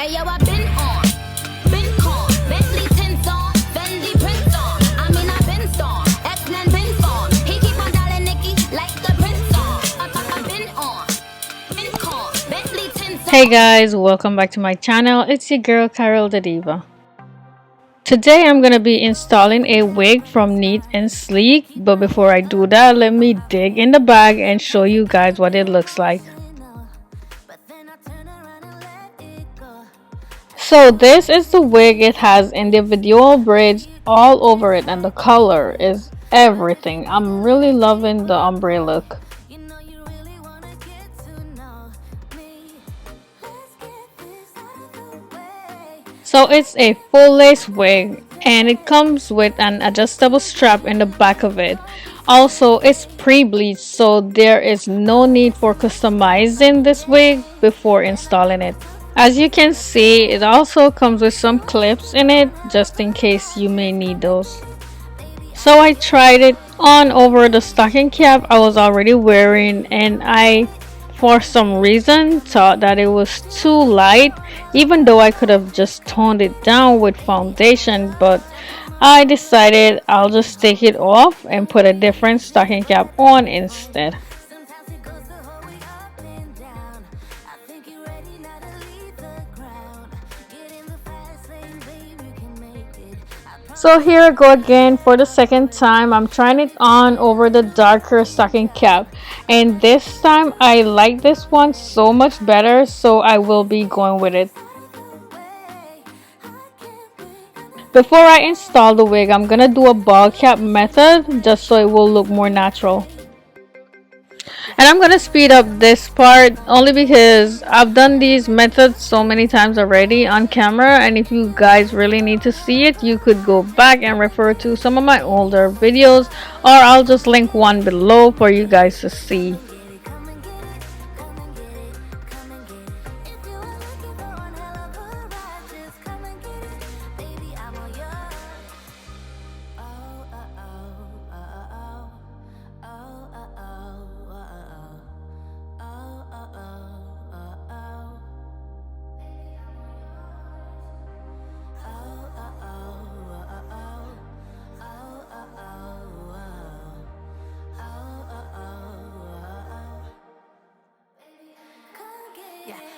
Hey yo, I been on, been con, Bentley tints on, Fendi prints on. I mean I been storm, X-Men been form. He keep on dialing Nikki like the prince song. I been on, been con, Bentley tints on. Hey guys, welcome back to my channel. It's your girl Carol the Diva. Today I'm gonna be installing a wig from Neatandsleek, but before I do that, let me dig in the bag and show you guys what it looks like. So this is the wig. It has individual braids all over it and the color is everything. I'm really loving the ombre look. So it's a full lace wig and it comes with an adjustable strap in the back of it. Also, it's pre-bleached, so there is no need for customizing this wig before installing it. As you can see, it also comes with some clips in it just in case you may need those. So I tried it on over the stocking cap I was already wearing, and I for some reason thought that it was too light, even though I could have just toned it down with foundation, but I decided I'll just take it off and put a different stocking cap on instead. So here I go again for the second time. I'm trying it on over the darker stocking cap, and this time I like this one so much better, so I will be going with it. Before I install the wig, I'm gonna do a ball cap method just so it will look more natural. And I'm gonna speed up this part only because I've done these methods so many times already on camera, and if you guys really need to see it, you could go back and refer to some of my older videos, or I'll just link one below for you guys to see.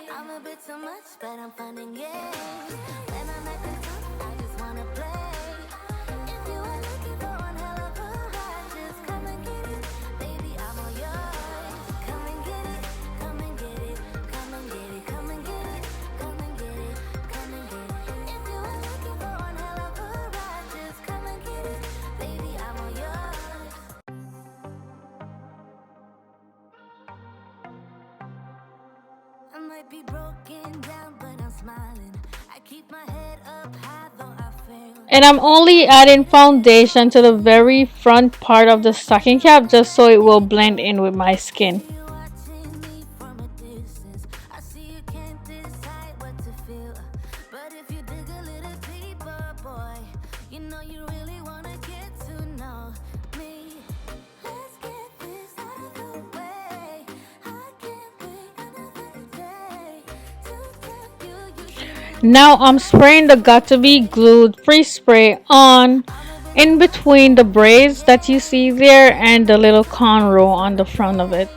I'm a bit too much, but I'm finding it. When I'm at the top, I just wanna play. If you are looking for one hell of a ride, just come and get it. Baby, I'm all yours. Come and get it, come and get it, come and get it, come and get it, come and get it, come and get it. If you are looking for one hell of a ride, just come and get it. Baby, I'm all yours. I might be broken down, but I'm smiling. I keep my head up high, though I fail. And I'm only adding foundation to the very front part of the stocking cap just so it will blend in with my skin. Watching me from a distance, I see you can't decide what to feel. But if you dig a little deeper, boy, you know you really wanna get to know me. Let's get this out of the way. I can't wait another day to tell you. Now I'm spraying the got to be glued free spray on in between the braids that you see there and the little cornrow on the front of it.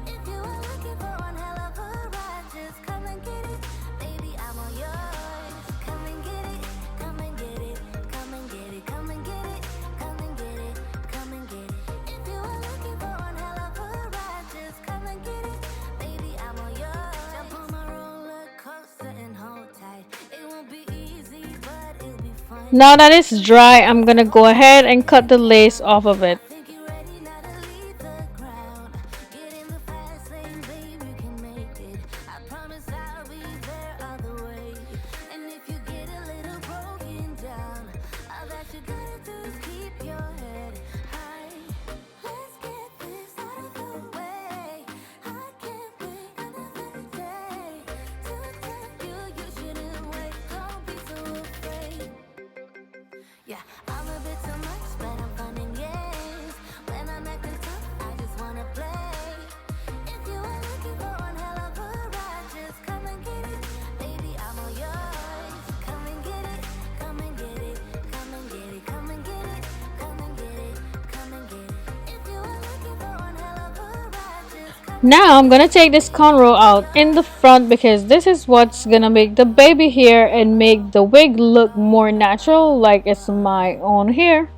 If you are looking for one hell of a ride, just come and get it. Baby, I'm all yours. Come and get it, come and get it, come and get it, come and get it, come and get it, come and get it. If you are looking for one hell of a ride, just come and get it. Baby, I'm all yours. Jump on my roller coaster and hold tight. It won't be easy, but it'll be fun. Now that it's dry, I'm gonna go ahead and cut the lace off of it. Think you're ready now to leave the ground. Get in the fast lane, babe, you can make it. I promise I'll be there all the way. And if you get a little broken down, all that you gotta do is keep your head high. Let's get this out of the way. I can't wait another day to tell you shouldn't wait. Don't be so afraid. Yeah, I'm a bit too much, but I'm finding it. Now I'm gonna take this cornrow out in the front because this is what's gonna make the baby hair and make the wig look more natural, like it's my own hair.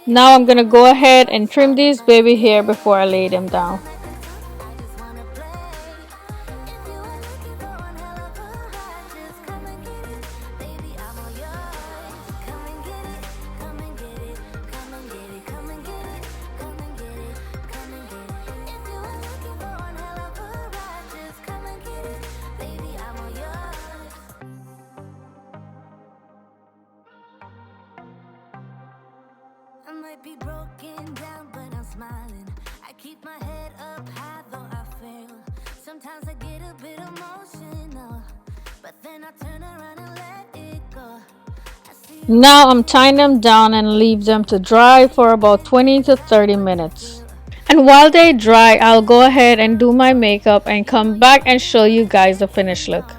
Now I'm gonna go ahead and trim these baby hair before I lay them down. I might be broken down, but I'm smiling. I keep my head up high, though I fail. Sometimes I get a bit emotional, but then I turn around and let it go. Now I'm tying them down and leave them to dry for about 20 to 30 minutes. And while they dry, I'll go ahead and do my makeup and come back and show you guys the finished look.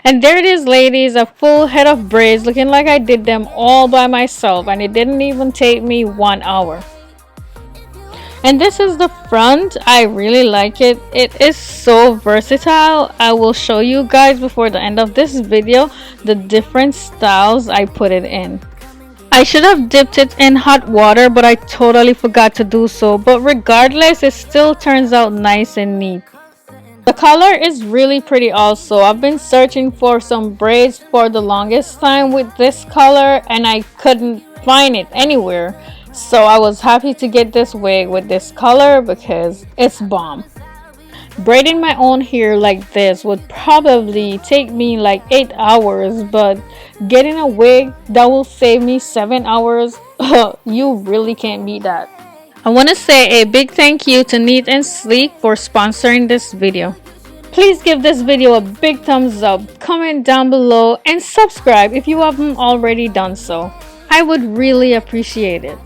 And there it is, ladies, a full head of braids looking like I did them all by myself, and it didn't even take me 1 hour. And this is the front. I really like it. It is so versatile. I will show you guys before the end of this video the different styles I put it in. I should have dipped it in hot water, but I totally forgot to do so. But regardless, it still turns out nice and neat. The color is really pretty also. I've been searching for some braids for the longest time with this color and I couldn't find it anywhere. So I was happy to get this wig with this color because it's bomb. Braiding my own hair like this would probably take me like 8 hours, but getting a wig that will save me 7 hours, you really can't beat that. I want to say a big thank you to Neatandsleek for sponsoring this video. Please give this video a big thumbs up, comment down below, and subscribe if you haven't already done so. I would really appreciate it.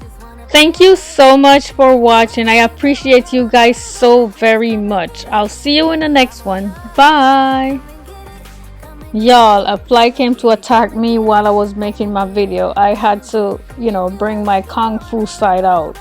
Thank you so much for watching. I appreciate you guys so very much. I'll see you in the next one. Bye! Y'all, a fly came to attack me while I was making my video. I had to, bring my kung fu side out.